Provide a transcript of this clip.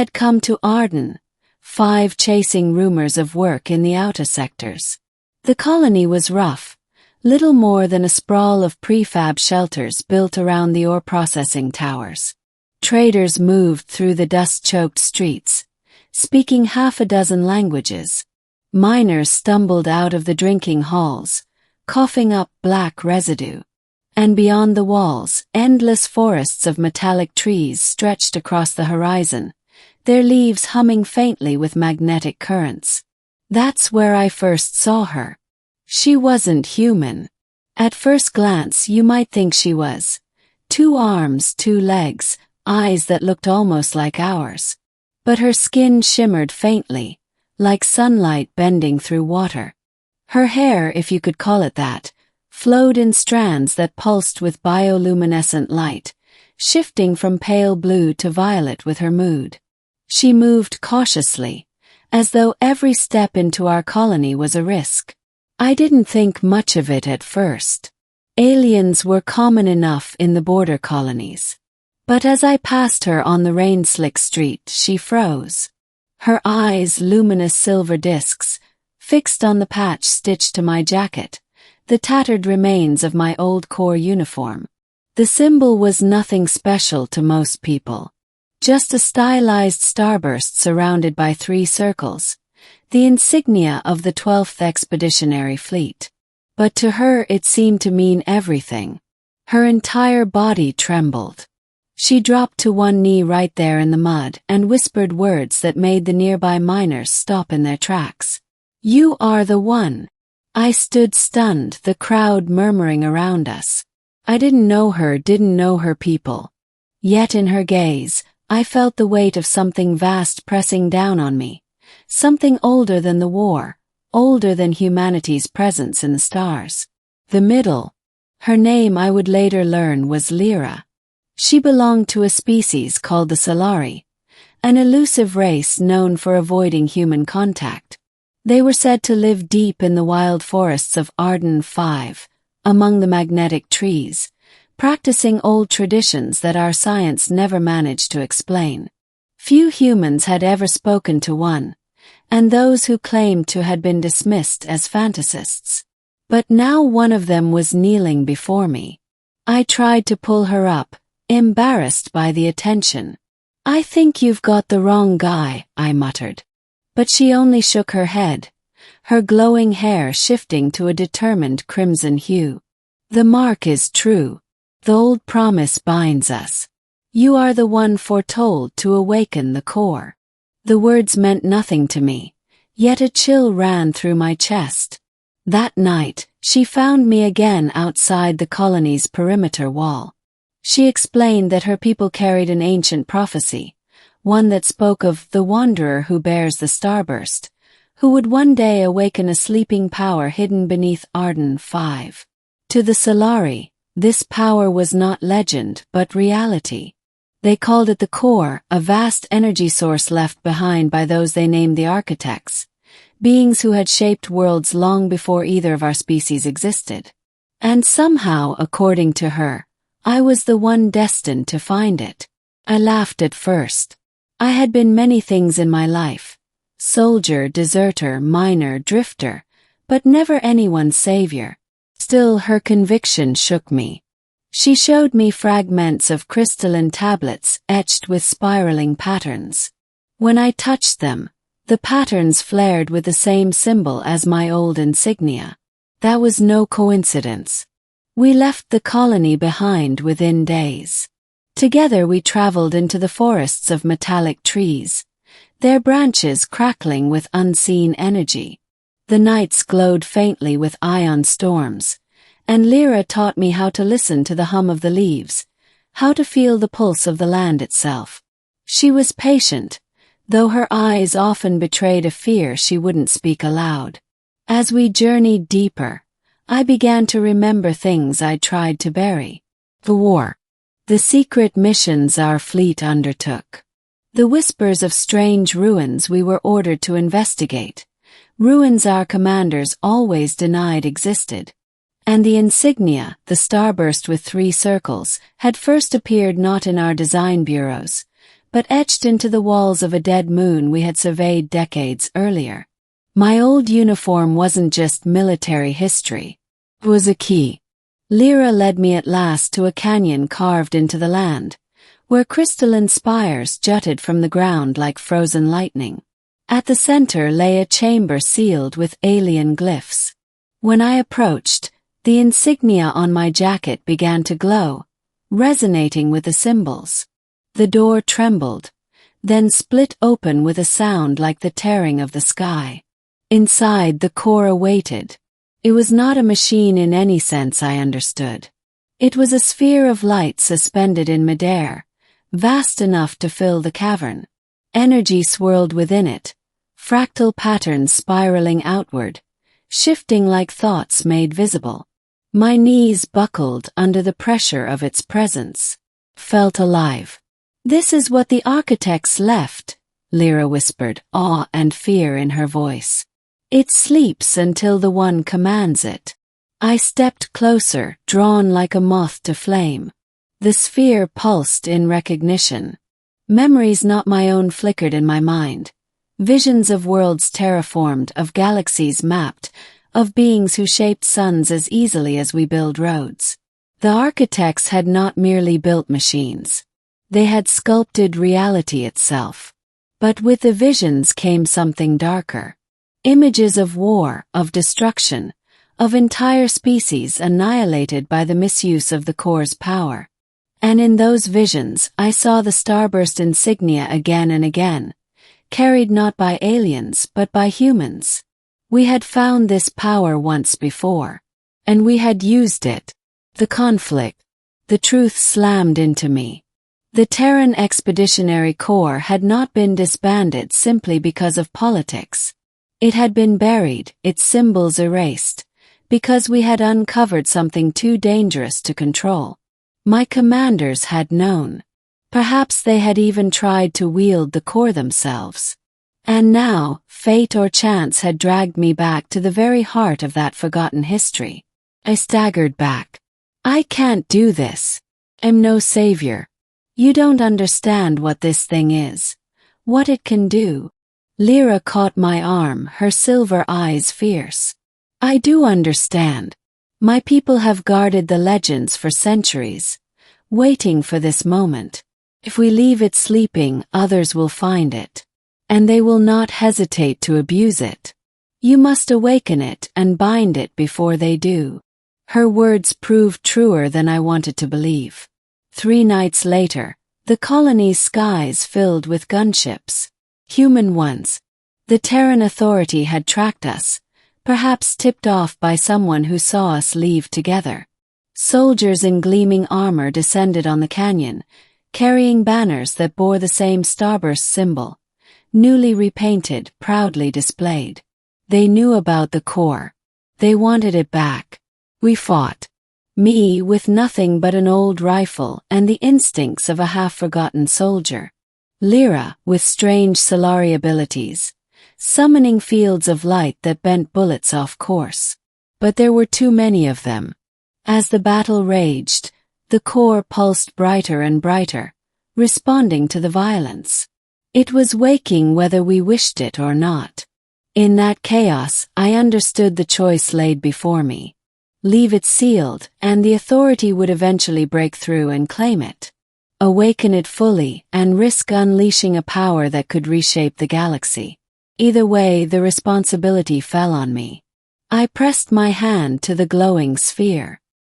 had come to Arden, 5 chasing rumors of work in the outer sectors. The colony was rough, little more than a sprawl of prefab shelters built around the ore processing towers. Traders moved through the dust-choked streets, speaking half a dozen languages. Miners stumbled out of the drinking halls, coughing up black residue. And beyond the walls, endless forests of metallic trees stretched across the horizon, their leaves humming faintly with magnetic currents. That's where I first saw her. She wasn't human. At first glance you might think she was. 2 arms, 2 legs, eyes that looked almost like ours. But her skin shimmered faintly, like sunlight bending through water. Her hair, if you could call it that, flowed in strands that pulsed with bioluminescent light, shifting from pale blue to violet with her mood. She moved cautiously, as though every step into our colony was a risk. I didn't think much of it at first. Aliens were common enough in the border colonies. But as I passed her on the rain-slick street, she froze. Her eyes, luminous silver discs, fixed on the patch stitched to my jacket, the tattered remains of my old Corps uniform. The symbol was nothing special to most people. Just a stylized starburst surrounded by 3 circles, the insignia of the 12th Expeditionary Fleet. But to her it seemed to mean everything. Her entire body trembled. She dropped to one knee right there in the mud and whispered words that made the nearby miners stop in their tracks. "You are the one." I stood stunned, the crowd murmuring around us. I didn't know her people. Yet in her gaze, I felt the weight of something vast pressing down on me. Something older than the war, older than humanity's presence in the stars. The middle. Her name, I would later learn, was Lyra. She belonged to a species called the Solari, an elusive race known for avoiding human contact. They were said to live deep in the wild forests of Arden 5, among the magnetic trees, practicing old traditions that our science never managed to explain. Few humans had ever spoken to one, and those who claimed to had been dismissed as fantasists. But now one of them was kneeling before me. I tried to pull her up, embarrassed by the attention. "I think you've got the wrong guy," I muttered. But she only shook her head, her glowing hair shifting to a determined crimson hue. "The mark is true. The old promise binds us. You are the one foretold to awaken the core." The words meant nothing to me, yet a chill ran through my chest. That night, she found me again outside the colony's perimeter wall. She explained that her people carried an ancient prophecy, one that spoke of the wanderer who bears the starburst, who would one day awaken a sleeping power hidden beneath Arden 5. To the Solari, this power was not legend but reality. They called it the core, a vast energy source left behind by those they named the architects, beings who had shaped worlds long before either of our species existed. And somehow, according to her, I was the one destined to find it. I laughed at first. I had been many things in my life: soldier, deserter, miner, drifter, but never anyone's savior. Still, her conviction shook me. She showed me fragments of crystalline tablets etched with spiraling patterns. When I touched them, the patterns flared with the same symbol as my old insignia. That was no coincidence. We left the colony behind within days. Together we traveled into the forests of metallic trees, their branches crackling with unseen energy. The nights glowed faintly with ion storms, and Lyra taught me how to listen to the hum of the leaves, how to feel the pulse of the land itself. She was patient, though her eyes often betrayed a fear she wouldn't speak aloud. As we journeyed deeper, I began to remember things I'd tried to bury. The war. The secret missions our fleet undertook. The whispers of strange ruins we were ordered to investigate, ruins our commanders always denied existed. And the insignia, the starburst with 3 circles, had first appeared not in our design bureaus, but etched into the walls of a dead moon we had surveyed decades earlier. My old uniform wasn't just military history. It was a key. Lyra led me at last to a canyon carved into the land, where crystalline spires jutted from the ground like frozen lightning. At the center lay a chamber sealed with alien glyphs. When I approached, the insignia on my jacket began to glow, resonating with the symbols. The door trembled, then split open with a sound like the tearing of the sky. Inside, the core awaited. It was not a machine in any sense I understood. It was a sphere of light suspended in midair, vast enough to fill the cavern. Energy swirled within it, fractal patterns spiraling outward, shifting like thoughts made visible. My knees buckled under the pressure of its presence. Felt alive. "This is what the architects left," Lyra whispered, awe and fear in her voice. "It sleeps until the one commands it." I stepped closer, drawn like a moth to flame. The sphere pulsed in recognition. Memories not my own flickered in my mind. Visions of worlds terraformed, of galaxies mapped, of beings who shaped suns as easily as we build roads. The architects had not merely built machines. They had sculpted reality itself. But with the visions came something darker. Images of war, of destruction, of entire species annihilated by the misuse of the core's power. And in those visions, I saw the starburst insignia again and again, carried not by aliens but by humans. We had found this power once before, and we had used it. The conflict. The truth slammed into me. The Terran Expeditionary Corps had not been disbanded simply because of politics. It had been buried, its symbols erased, because we had uncovered something too dangerous to control. My commanders had known. Perhaps they had even tried to wield the core themselves. And now, fate or chance had dragged me back to the very heart of that forgotten history. I staggered back. "I can't do this. I'm no savior. You don't understand what this thing is. What it can do." Lyra caught my arm, her silver eyes fierce. "I do understand. My people have guarded the legends for centuries, waiting for this moment. If we leave it sleeping, others will find it. And they will not hesitate to abuse it. You must awaken it and bind it before they do." Her words proved truer than I wanted to believe. 3 nights later, the colony's skies filled with gunships. Human ones. The Terran Authority had tracked us, perhaps tipped off by someone who saw us leave together. Soldiers in gleaming armor descended on the canyon, carrying banners that bore the same starburst symbol, newly repainted, proudly displayed. They knew about the core. They wanted it back. We fought. Me with nothing but an old rifle and the instincts of a half-forgotten soldier. Lyra with strange Solari abilities, summoning fields of light that bent bullets off course. But there were too many of them. As the battle raged, the core pulsed brighter and brighter, responding to the violence. It was waking whether we wished it or not. In that chaos, I understood the choice laid before me. Leave it sealed, and the Authority would eventually break through and claim it. Awaken it fully, and risk unleashing a power that could reshape the galaxy. Either way, the responsibility fell on me. I pressed my hand to the glowing sphere.